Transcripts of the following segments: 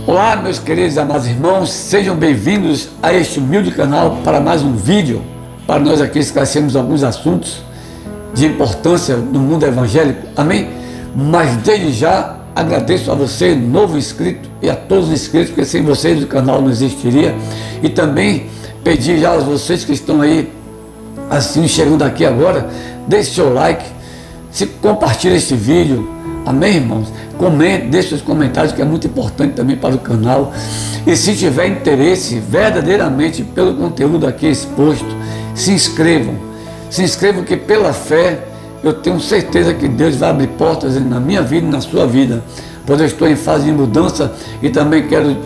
Olá, meus queridos e amados irmãos, sejam bem-vindos a este humilde canal para mais um vídeo, para nós aqui esclarecermos alguns assuntos de importância no mundo evangélico, amém? Mas desde já agradeço a você, novo inscrito, e a todos os inscritos, porque sem vocês o canal não existiria, e também pedir já a vocês que estão aí assim chegando aqui agora, deixe seu like, se compartilhe este vídeo, amém, irmãos? Comente, deixe seus comentários, que é muito importante também para o canal. E se tiver interesse verdadeiramente pelo conteúdo aqui exposto, se inscrevam. Se inscrevam, que pela fé eu tenho certeza que Deus vai abrir portas na minha vida e na sua vida, pois eu estou em fase de mudança e também quero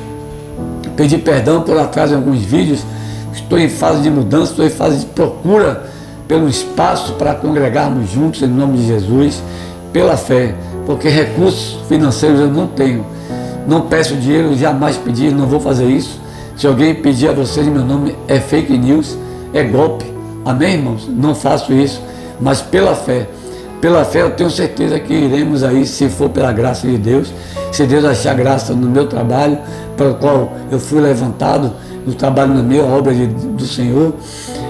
pedir perdão por atraso em alguns vídeos. Estou em fase de mudança, estou em fase de procura pelo espaço para congregarmos juntos em nome de Jesus, pela fé, porque recursos financeiros eu não tenho, não peço dinheiro, jamais pedi, não vou fazer isso. Se alguém pedir a vocês meu nome, é fake news, é golpe, amém, irmãos? Não faço isso, mas pela fé eu tenho certeza que iremos aí, se for pela graça de Deus, se Deus achar graça no meu trabalho, para o qual eu fui levantado, no trabalho na minha obra do Senhor,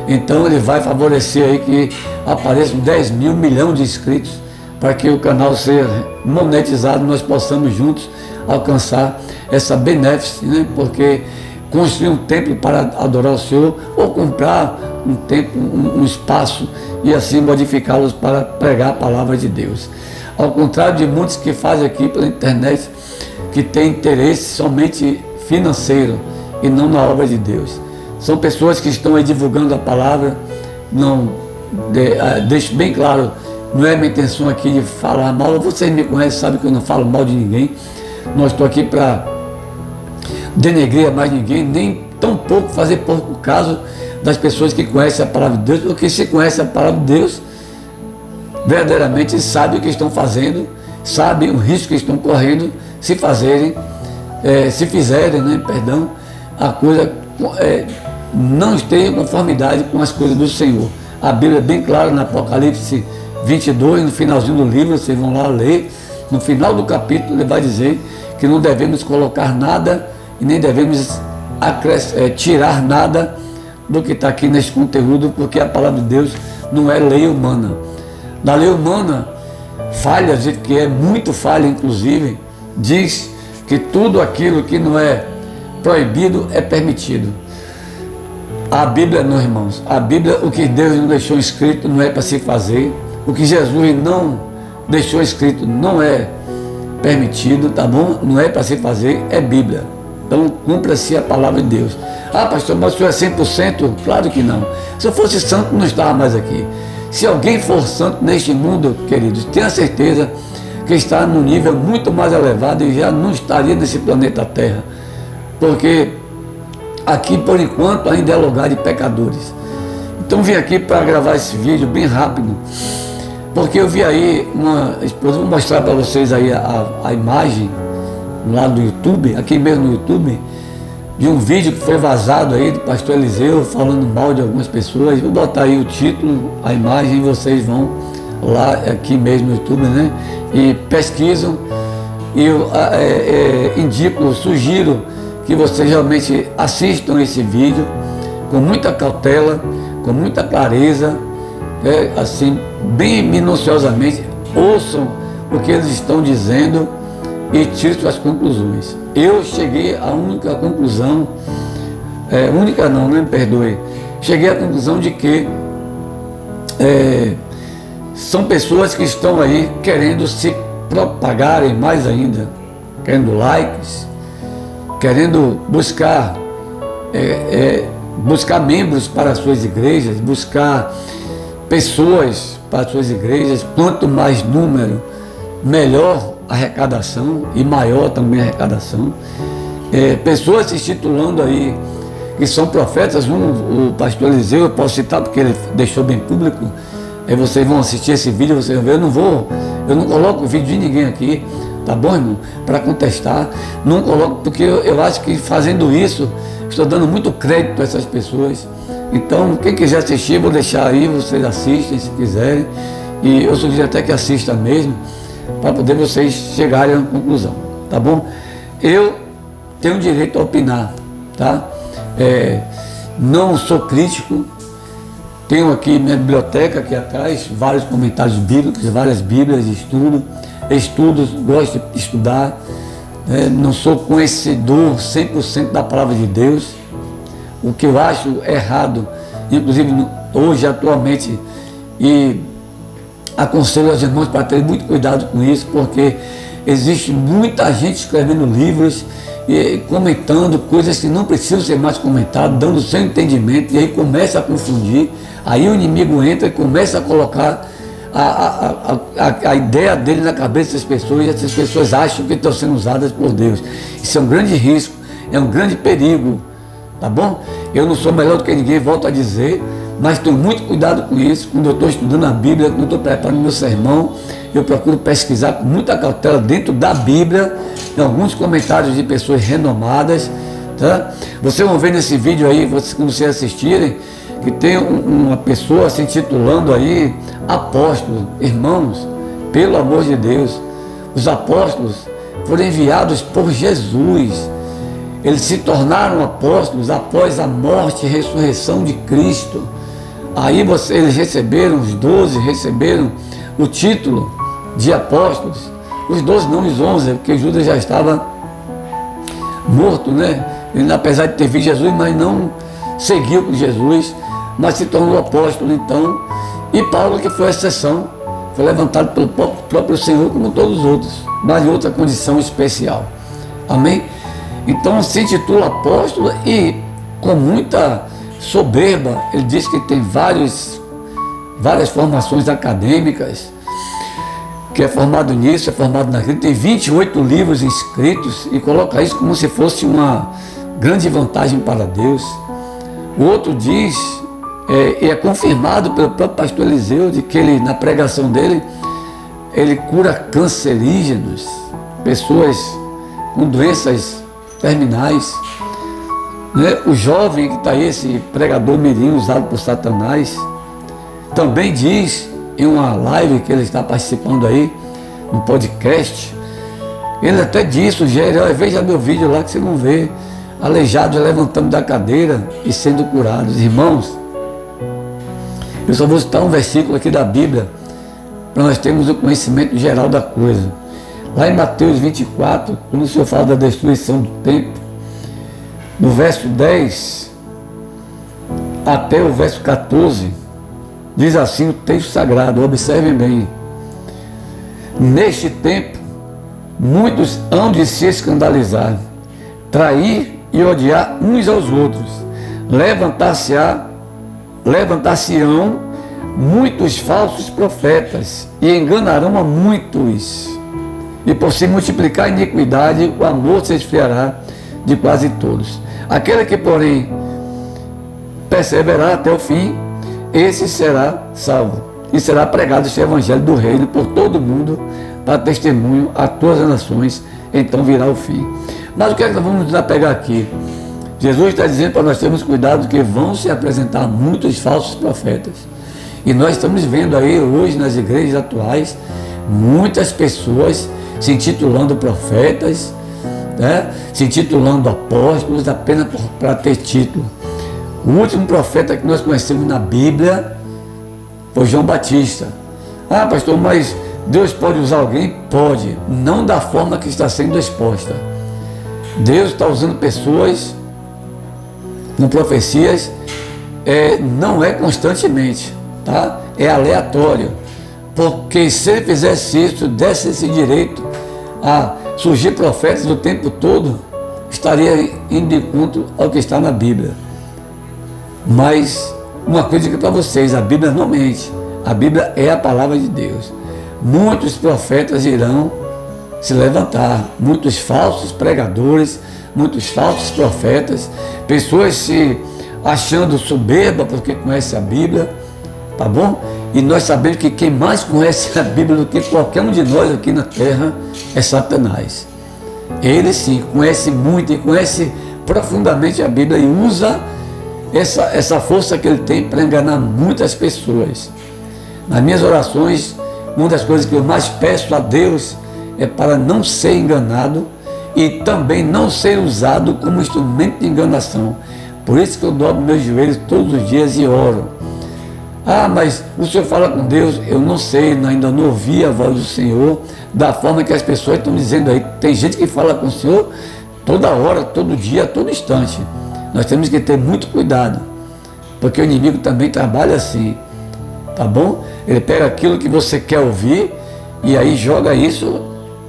então Ele vai favorecer aí que apareçam 10 mil, 1 milhão de inscritos, para que o canal seja monetizado, nós possamos juntos alcançar essa benéfice, né? Porque construir um templo para adorar o Senhor, ou comprar um templo, um espaço, e assim modificá-los para pregar a palavra de Deus. Ao contrário de muitos que fazem aqui pela internet, que têm interesse somente financeiro e não na obra de Deus. São pessoas que estão aí divulgando a palavra, deixo bem claro, não é minha intenção aqui de falar mal, vocês me conhecem, sabem que eu não falo mal de ninguém, não estou aqui para denegrir a mais ninguém, nem tão pouco fazer pouco caso das pessoas que conhecem a palavra de Deus, porque se conhecem a palavra de Deus, verdadeiramente sabem o que estão fazendo, sabem o risco que estão correndo se fizerem, a coisa não esteja em conformidade com as coisas do Senhor. A Bíblia é bem clara no Apocalipse 22, no finalzinho do livro, vocês vão lá ler, no final do capítulo ele vai dizer que não devemos colocar nada e nem devemos tirar nada do que está aqui nesse conteúdo, porque a palavra de Deus não é lei humana. Na lei humana, falhas, que é muito falha inclusive, diz que tudo aquilo que não é proibido é permitido. A Bíblia não, irmãos. A Bíblia, o que Deus não deixou escrito não é para se fazer. O que Jesus não deixou escrito não é permitido, tá bom? Não é para se fazer, é Bíblia. Então, cumpra-se a palavra de Deus. Ah, pastor, mas o senhor é 100%? Claro que não. Se eu fosse santo, não estava mais aqui. Se alguém for santo neste mundo, queridos, tenha certeza que está num nível muito mais elevado e já não estaria nesse planeta Terra. Porque aqui, por enquanto, ainda é lugar de pecadores. Então, vim aqui para gravar esse vídeo bem rápido, porque eu vi aí vou mostrar para vocês aí a imagem lá do YouTube, aqui mesmo no YouTube, de um vídeo que foi vazado aí do pastor Eliseu falando mal de algumas pessoas. Vou botar aí o título, a imagem, e vocês vão lá aqui mesmo no YouTube, né? E pesquisam, e eu sugiro que vocês realmente assistam esse vídeo com muita cautela, com muita clareza, assim, bem minuciosamente, ouçam o que eles estão dizendo e tirem suas conclusões. Eu cheguei à única conclusão, única não, me perdoe, cheguei à conclusão de que são pessoas que estão aí querendo se propagarem mais ainda, querendo likes, querendo buscar membros para as suas igrejas, buscar pessoas para as suas igrejas. Quanto mais número, melhor arrecadação e maior também a arrecadação. Pessoas se titulando aí que são profetas, o pastor Eliseu, eu posso citar porque ele deixou bem público, aí vocês vão assistir esse vídeo, vocês vão ver, eu não coloco o vídeo de ninguém aqui, tá bom, irmão? Para contestar, não coloco, porque eu acho que fazendo isso, estou dando muito crédito a essas pessoas. Então, quem quiser assistir, vou deixar aí, vocês assistem se quiserem, e eu sugiro até que assista mesmo, para poder vocês chegarem à conclusão, tá bom? Eu tenho direito a opinar, tá? Não sou crítico, tenho aqui minha biblioteca aqui atrás, vários comentários bíblicos, várias bíblias, estudos, gosto de estudar, não sou conhecedor 100% da palavra de Deus, o que eu acho errado, inclusive hoje, atualmente, e aconselho aos irmãos para terem muito cuidado com isso, porque existe muita gente escrevendo livros e comentando coisas que não precisam ser mais comentadas, dando seu entendimento, e aí começa a confundir, aí o inimigo entra e começa a colocar a ideia dele na cabeça das pessoas, e essas pessoas acham que estão sendo usadas por Deus. Isso é um grande risco, é um grande perigo, tá bom? Eu não sou melhor do que ninguém, volto a dizer, mas tenho muito cuidado com isso. Quando eu estou estudando a Bíblia, quando eu estou preparando meu sermão, eu procuro pesquisar com muita cautela dentro da Bíblia, em alguns comentários de pessoas renomadas, tá? Vocês vão ver nesse vídeo aí, quando vocês assistirem, que tem uma pessoa se intitulando aí apóstolo. Irmãos, pelo amor de Deus, os apóstolos foram enviados por Jesus. Eles se tornaram apóstolos após a morte e ressurreição de Cristo. Aí eles receberam, os 12 receberam o título de apóstolos. Os 12 não, os 11, porque Judas já estava morto, né? Ele, apesar de ter visto Jesus, mas não seguiu com Jesus, mas se tornou apóstolo então. E Paulo, que foi a exceção, foi levantado pelo próprio Senhor como todos os outros, mas em outra condição especial. Amém? Então se intitula apóstolo e com muita soberba, ele diz que tem várias formações acadêmicas, que é formado nisso, é formado naquilo, tem 28 livros inscritos e coloca isso como se fosse uma grande vantagem para Deus. O outro diz, e é confirmado pelo próprio pastor Eliseu, de que ele, na pregação dele, ele cura cancerígenos, pessoas com doenças terminais, né? O jovem que está aí, esse pregador mirim usado por Satanás, também diz em uma live que ele está participando aí, um podcast, ele até diz, sugere, veja meu vídeo lá que você não vê, aleijados levantando da cadeira e sendo curados. Irmãos, eu só vou citar um versículo aqui da Bíblia, para nós termos o conhecimento geral da coisa. Lá em Mateus 24, quando o Senhor fala da destruição do templo, no verso 10 até o verso 14, diz assim o texto sagrado, observem bem: neste tempo, muitos hão de se escandalizar, trair e odiar uns aos outros, levantar-se-ão muitos falsos profetas e enganarão a muitos. E por se multiplicar a iniquidade, o amor se esfriará de quase todos. Aquele que, porém, perseverar até o fim, esse será salvo. E será pregado este evangelho do reino por todo o mundo, para testemunho a todas as nações, então virá o fim. Mas o que é que nós vamos nos apegar aqui? Jesus está dizendo para nós termos cuidado, que vão se apresentar muitos falsos profetas. E nós estamos vendo aí hoje nas igrejas atuais, muitas pessoas se intitulando profetas, né? Se intitulando apóstolos, apenas para ter título. O último profeta que nós conhecemos na Bíblia foi João Batista. Ah, pastor, mas Deus pode usar alguém? Pode, não da forma que está sendo exposta. Deus está usando pessoas com profecias, não é constantemente, tá? É aleatório. Porque se ele fizesse isso, desse esse direito a surgir profetas o tempo todo, estaria indo de encontro ao que está na Bíblia. Mas uma coisa que para vocês, a Bíblia não mente, a Bíblia é a palavra de Deus. Muitos profetas irão se levantar, muitos falsos pregadores, muitos falsos profetas, pessoas se achando soberba porque conhece a Bíblia, tá bom? E nós sabemos que quem mais conhece a Bíblia do que qualquer um de nós aqui na terra é Satanás. Ele sim conhece muito e conhece profundamente a Bíblia e usa essa força que ele tem para enganar muitas pessoas. Nas minhas orações, uma das coisas que eu mais peço a Deus é para não ser enganado e também não ser usado como instrumento de enganação. Por isso que eu dobro meus joelhos todos os dias e oro. Ah, mas o senhor fala com Deus? Eu não sei, ainda não ouvi a voz do Senhor da forma que as pessoas estão dizendo aí. Tem gente que fala com o Senhor toda hora, todo dia, todo instante. Nós temos que ter muito cuidado, porque o inimigo também trabalha assim, tá bom? Ele pega aquilo que você quer ouvir e aí joga isso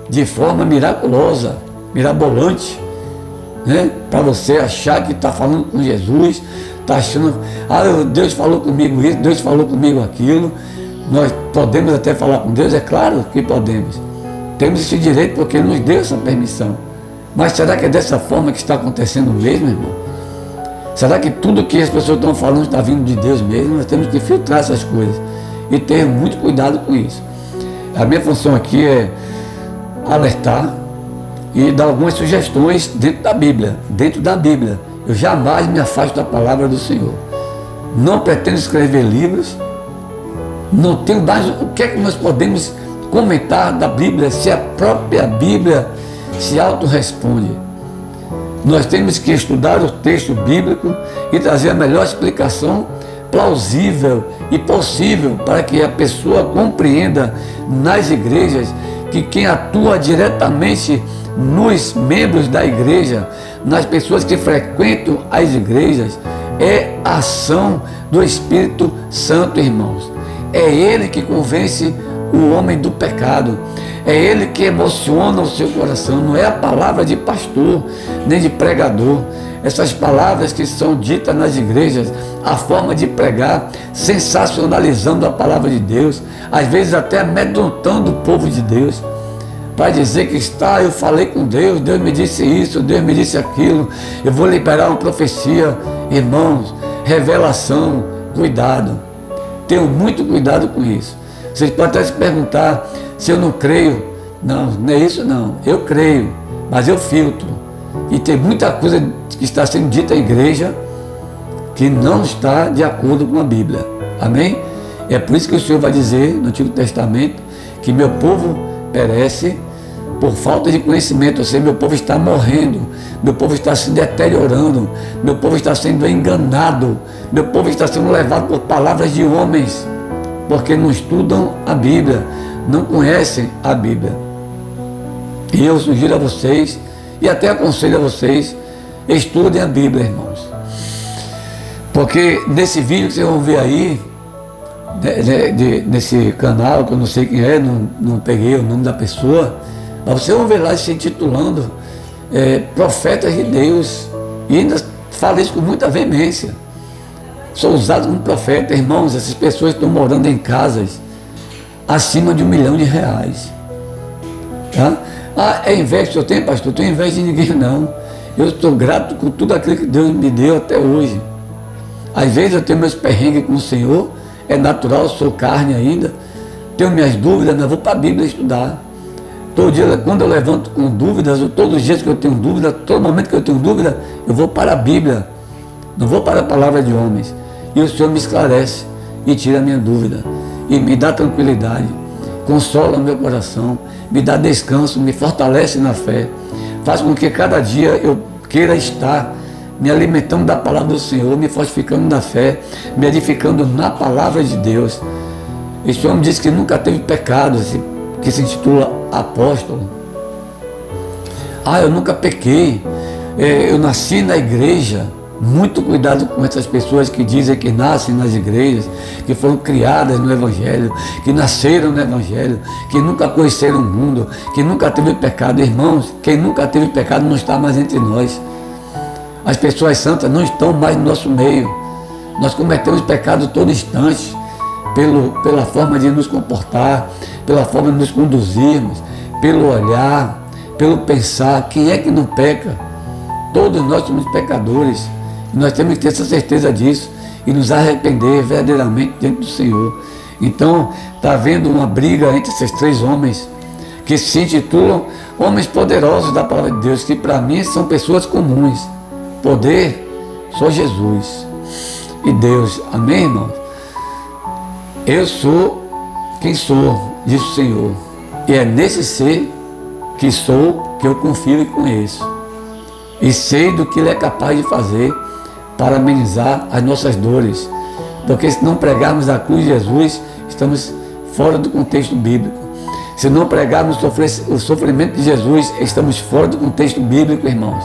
de forma miraculosa, mirabolante, né? Para você achar que está falando com Jesus, está achando, Deus falou comigo isso, Deus falou comigo aquilo. Nós podemos até falar com Deus, é claro que podemos. Temos esse direito porque Ele nos deu essa permissão. Mas será que é dessa forma que está acontecendo mesmo, irmão? Será que tudo que as pessoas estão falando está vindo de Deus mesmo? Nós temos que filtrar essas coisas e ter muito cuidado com isso. A minha função aqui é alertar e dar algumas sugestões dentro da Bíblia. Dentro da Bíblia. Eu jamais me afasto da palavra do Senhor. Não pretendo escrever livros. Não tenho mais o que é que nós podemos comentar da Bíblia se a própria Bíblia se autorresponde. Nós temos que estudar o texto bíblico e trazer a melhor explicação plausível e possível para que a pessoa compreenda nas igrejas que quem atua diretamente nos membros da igreja, nas pessoas que frequentam as igrejas, é a ação do Espírito Santo, irmãos. É Ele que convence o homem do pecado. É Ele que emociona o seu coração. Não é a palavra de pastor, nem de pregador. Essas palavras que são ditas nas igrejas, a forma de pregar, sensacionalizando a palavra de Deus, às vezes até amedrontando o povo de Deus, para dizer que eu falei com Deus, Deus me disse isso, Deus me disse aquilo, eu vou liberar uma profecia. Irmãos, revelação, cuidado. Tenham muito cuidado com isso. Vocês podem até se perguntar se eu não creio. Não, não é isso não. Eu creio, mas eu filtro. E tem muita coisa que está sendo dita à igreja que não está de acordo com a Bíblia. Amém? É por isso que o Senhor vai dizer no Antigo Testamento que meu povo perece por falta de conhecimento. Ou seja, meu povo está morrendo, meu povo está se deteriorando, meu povo está sendo enganado, meu povo está sendo levado por palavras de homens, porque não estudam a Bíblia, não conhecem a Bíblia. E eu sugiro a vocês, e até aconselho a vocês, estudem a Bíblia, irmãos. Porque nesse vídeo que vocês vão ver aí, nesse canal, que eu não sei quem é, não peguei o nome da pessoa, mas vocês vão ver lá se intitulando Profetas de Deus, e ainda fala isso com muita veemência. Sou usado como profeta, irmãos. Essas pessoas estão morando em casas acima de R$1 milhão. Tá? É inveja que eu tenho, pastor? Eu tenho inveja de ninguém, não. Eu estou grato com tudo aquilo que Deus me deu até hoje. Às vezes eu tenho meus perrengues com o Senhor, é natural, eu sou carne ainda, tenho minhas dúvidas, mas vou para a Bíblia estudar. Todo dia, quando eu levanto com dúvidas, todos os dias que eu tenho dúvida, todo momento que eu tenho dúvida, eu vou para a Bíblia, não vou para a palavra de homens. E o Senhor me esclarece e tira a minha dúvida, e me dá tranquilidade, consola o meu coração, me dá descanso, me fortalece na fé, faz com que cada dia eu queira estar me alimentando da palavra do Senhor, me fortificando na fé, me edificando na palavra de Deus. Esse homem disse que nunca teve pecado, que se intitula apóstolo. Eu nunca pequei, eu nasci na igreja. Muito cuidado com essas pessoas que dizem que nascem nas igrejas, que foram criadas no Evangelho, que nasceram no Evangelho, que nunca conheceram o mundo, que nunca teve pecado. Irmãos, quem nunca teve pecado não está mais entre nós. As pessoas santas não estão mais no nosso meio. Nós cometemos pecado todo instante, pela forma de nos comportar, pela forma de nos conduzirmos, pelo olhar, pelo pensar. Quem é que não peca? Todos nós somos pecadores. E nós temos que ter essa certeza disso e nos arrepender verdadeiramente diante do Senhor. Então, está havendo uma briga entre esses três homens que se intitulam homens poderosos da palavra de Deus, que para mim são pessoas comuns. Poder, só Jesus e Deus. Amém, irmãos? Eu sou quem sou, diz o Senhor. E é nesse ser que sou, que eu confio e conheço. E sei do que Ele é capaz de fazer para amenizar as nossas dores. Porque se não pregarmos a cruz de Jesus, estamos fora do contexto bíblico. Se não pregarmos o sofrimento de Jesus, estamos fora do contexto bíblico, irmãos.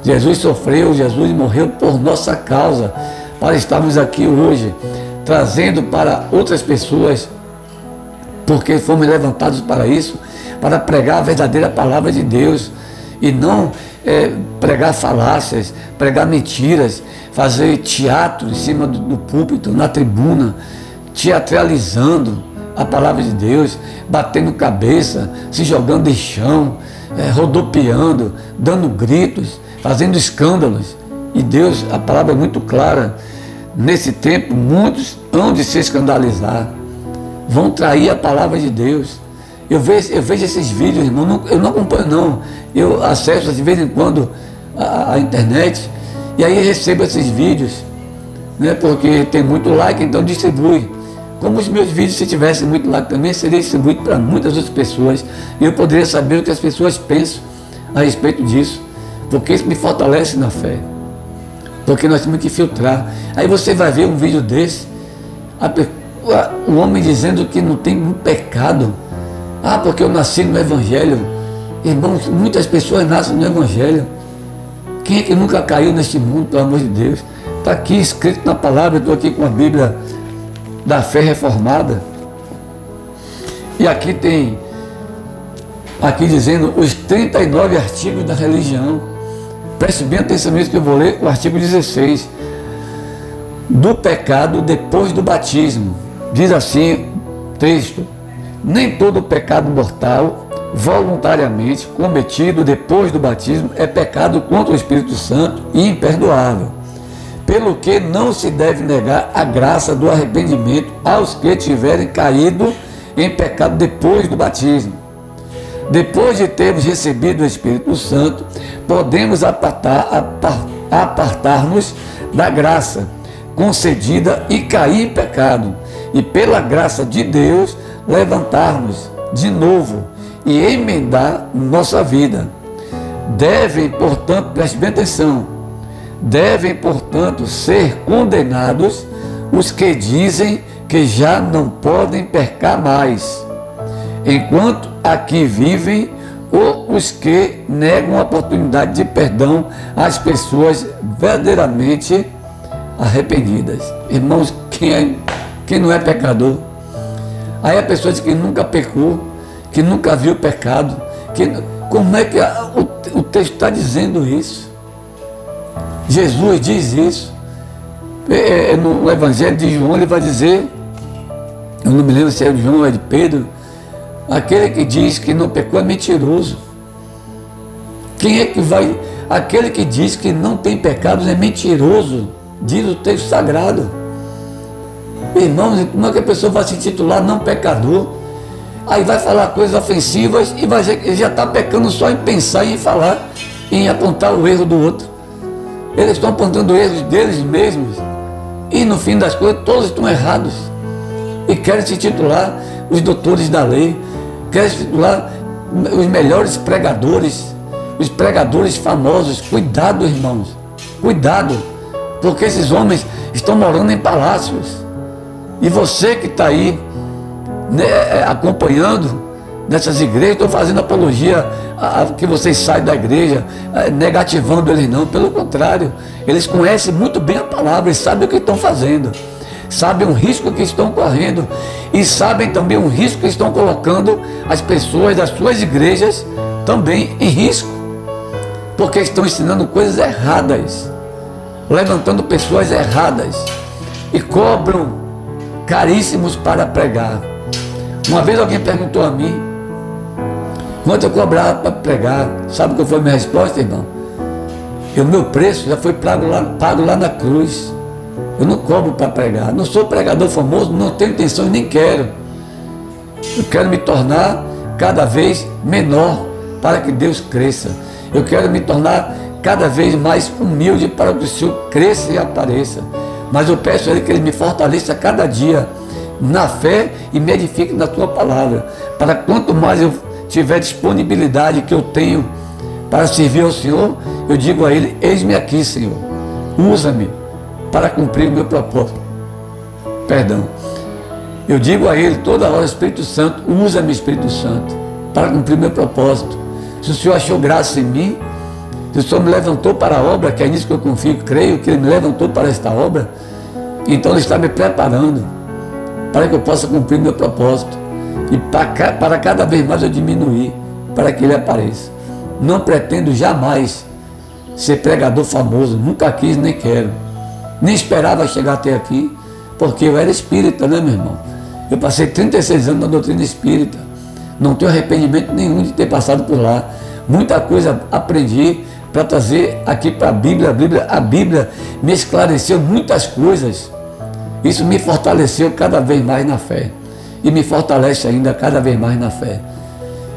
Jesus sofreu, Jesus morreu por nossa causa, para estarmos aqui hoje, trazendo para outras pessoas, porque fomos levantados para isso, para pregar a verdadeira palavra de Deus, e não pregar falácias, pregar mentiras, fazer teatro em cima do púlpito, na tribuna, teatralizando a palavra de Deus, batendo cabeça, se jogando em chão, rodopiando, dando gritos, fazendo escândalos. E Deus, a palavra é muito clara, nesse tempo muitos hão de se escandalizar, vão trair a palavra de Deus. Eu vejo esses vídeos, irmão, eu não acompanho não, eu acesso de vez em quando a internet, e aí recebo esses vídeos, né, porque tem muito like, então distribui. Como os meus vídeos, se tivessem muito like também, seria distribuído para muitas outras pessoas, e eu poderia saber o que as pessoas pensam a respeito disso, porque isso me fortalece na fé, porque nós temos que filtrar. Aí você vai ver um vídeo desse, o homem dizendo que não tem um pecado, porque eu nasci no Evangelho. Irmãos, muitas pessoas nascem no Evangelho. Quem é que nunca caiu neste mundo, pelo amor de Deus? Está aqui escrito na palavra, eu estou aqui com a Bíblia da Fé Reformada. E aqui tem, aqui dizendo os 39 artigos da religião. Preste bem atenção nisso que eu vou ler, o artigo 16. Do pecado depois do batismo. Diz assim o texto: nem todo pecado mortal, voluntariamente cometido depois do batismo, é pecado contra o Espírito Santo e imperdoável. Pelo que não se deve negar a graça do arrependimento aos que tiverem caído em pecado depois do batismo. Depois de termos recebido o Espírito Santo, podemos apartar-nos da graça concedida e cair em pecado, e pela graça de Deus levantar-nos de novo e emendar nossa vida. Devem, portanto, preste bem atenção, devem, portanto, ser condenados os que dizem que já não podem pecar mais, enquanto aqui vivem, ou os que negam a oportunidade de perdão às pessoas verdadeiramente arrependidas. Irmãos, quem não é pecador? Aí a pessoa diz que nunca pecou, que nunca viu pecado. Como é que o texto está dizendo isso? Jesus diz isso. No Evangelho de João ele vai dizer, eu não me lembro se é de João ou é de Pedro, aquele que diz que não pecou é mentiroso. Quem é que vai? Aquele que diz que não tem pecados é mentiroso, diz o texto sagrado. Irmãos, como é que a pessoa vai se titular não pecador? Aí vai falar coisas ofensivas e vai dizer que já está pecando só em pensar e em falar, em apontar o erro do outro. Eles estão apontando erros deles mesmos e no fim das coisas todos estão errados e querem se titular os doutores da lei, querem se titular os melhores pregadores, os pregadores famosos. Cuidado, irmãos, cuidado, porque esses homens estão morando em palácios. E você que está aí, né, acompanhando nessas igrejas, estou fazendo apologia que vocês saiam da igreja, negativando eles não, pelo contrário, eles conhecem muito bem a palavra e sabem o que estão fazendo, sabem o risco que estão correndo e sabem também o risco que estão colocando as pessoas das suas igrejas também em risco, porque estão ensinando coisas erradas, levantando pessoas erradas e cobram caríssimos para pregar. Uma vez alguém perguntou a mim quanto eu cobrava para pregar. Sabe qual foi a minha resposta, irmão? O meu preço já foi pago lá na cruz. Eu não cobro para pregar. Não sou pregador famoso, não tenho intenção e nem quero. Eu quero me tornar cada vez menor para que Deus cresça. Eu quero me tornar cada vez mais humilde para que o Senhor cresça e apareça. Mas eu peço a Ele que Ele me fortaleça cada dia na fé e me edifique na Tua palavra, para quanto mais eu tiver disponibilidade que eu tenho para servir ao Senhor, eu digo a Ele: eis-me aqui, Senhor, usa-me para cumprir o meu propósito. Perdão. Eu digo a Ele toda hora: Espírito Santo, usa-me, Espírito Santo, para cumprir o meu propósito. Se o Senhor achou graça em mim, se o Senhor me levantou para a obra, que é nisso que eu confio, creio que Ele me levantou para esta obra, então Ele está me preparando para que eu possa cumprir o meu propósito. E para cada vez mais eu diminuir, para que Ele apareça. Não pretendo jamais ser pregador famoso, nunca quis nem quero. Nem esperava chegar até aqui, porque eu era espírita, né, meu irmão? Eu passei 36 anos na doutrina espírita. Não tenho arrependimento nenhum de ter passado por lá. Muita coisa aprendi para trazer aqui para a Bíblia. A Bíblia me esclareceu muitas coisas. Isso me fortaleceu cada vez mais na fé. E me fortalece ainda cada vez mais na fé.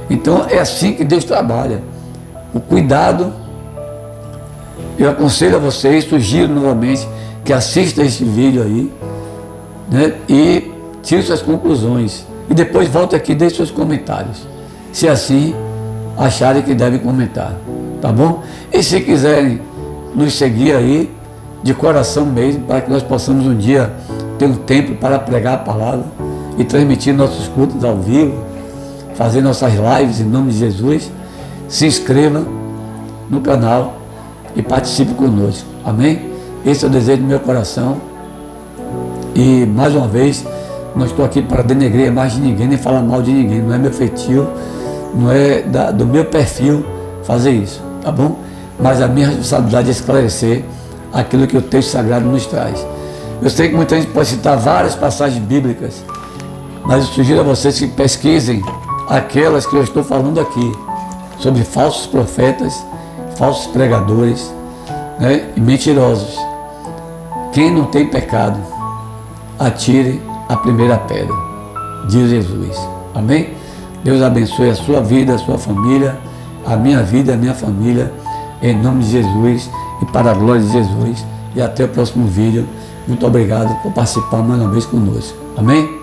Então é assim que Deus trabalha. O cuidado. Eu aconselho a vocês, sugiro novamente, que assista esse vídeo aí, né, e tire suas conclusões. E depois volte aqui e deixe seus comentários, se assim acharem que devem comentar, tá bom? E se quiserem nos seguir aí, de coração mesmo, para que nós possamos um dia ter um tempo para pregar a palavra e transmitir nossos cultos ao vivo, fazer nossas lives em nome de Jesus, se inscreva no canal e participe conosco, amém? Esse é o desejo do meu coração. E mais uma vez, não estou aqui para denegrir a imagem de ninguém, nem falar mal de ninguém. Não é meu feitio, não é do meu perfil fazer isso, tá bom? Mas a minha responsabilidade é esclarecer aquilo que o texto sagrado nos traz. Eu sei que muita gente pode citar várias passagens bíblicas, mas eu sugiro a vocês que pesquisem aquelas que eu estou falando aqui, sobre falsos profetas, falsos pregadores, né, e mentirosos. Quem não tem pecado, atire a primeira pedra, diz Jesus. Amém? Deus abençoe a sua vida, a sua família, a minha vida, a minha família, em nome de Jesus e para a glória de Jesus. E até o próximo vídeo. Muito obrigado por participar mais uma vez conosco. Amém?